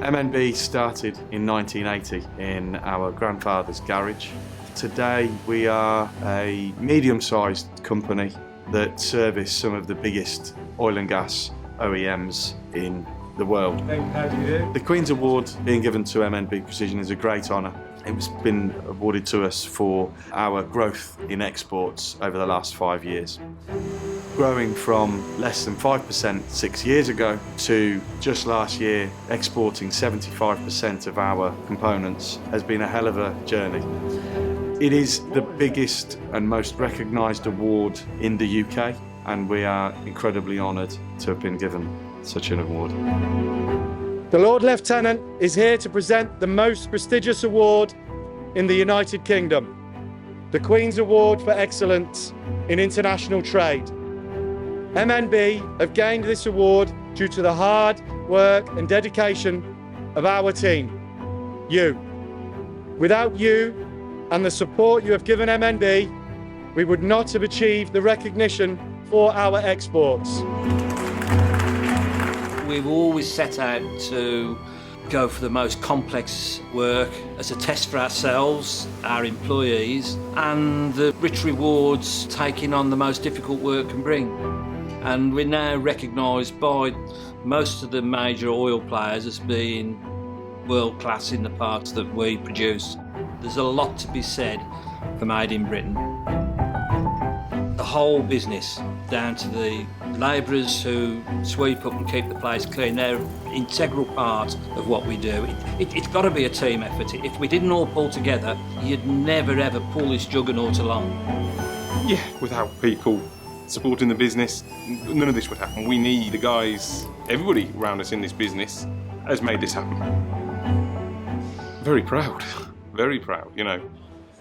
MNB started in 1980 in our grandfather's garage. Today we are a medium-sized company that service some of the biggest oil and gas OEMs in the world. How do you do? The Queen's Award being given to MNB Precision is a great honour. It's been awarded to us for our growth in exports over the last 5 years. Growing from less than 5% 6 years ago to just last year exporting 75% of our components has been a hell of a journey. It is the biggest and most recognised award in the UK, and we are incredibly honoured to have been given such an award. The Lord Lieutenant is here to present the most prestigious award in the United Kingdom, the Queen's Award for Excellence in International Trade. MNB have gained this award due to the hard work and dedication of our team, you. Without you and the support you have given MNB, we would not have achieved the recognition for our exports. We've always set out to go for the most complex work as a test for ourselves, our employees, and the rich rewards taking on the most difficult work can bring. And we're now recognised by most of the major oil players as being world class in the parts that we produce. There's a lot to be said for Made in Britain. The whole business, down to the labourers who sweep up and keep the place clean, they're an integral part of what we do. It's got to be a team effort. If we didn't all pull together, you'd never ever pull this juggernaut along. Yeah, without people supporting the business, none of this would happen. We need the guys, everybody around us in this business has made this happen. Very proud, you know.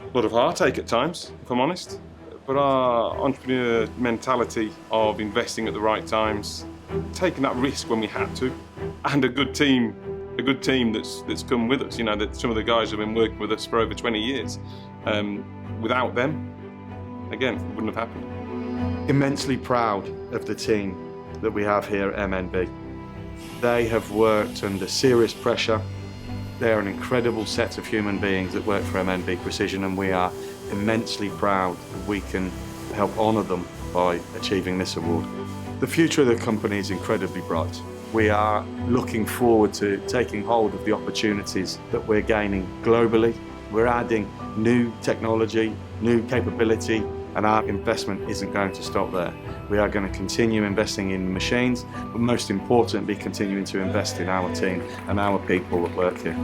A lot of heartache at times, if I'm honest. But our entrepreneur mentality of investing at the right times, taking that risk when we had to, and a good team that's come with us. You know, that some of the guys have been working with us for over 20 years. Without them, again, it wouldn't have happened. Immensely proud of the team that we have here at MNB. They have worked under serious pressure. They're an incredible set of human beings that work for MNB Precision, and we are immensely proud that we can help honour them by achieving this award. The future of the company is incredibly bright. We are looking forward to taking hold of the opportunities that we're gaining globally. We're adding new technology, new capability, and our investment isn't going to stop there. We are going to continue investing in machines, but most importantly, continuing to invest in our team and our people that work here.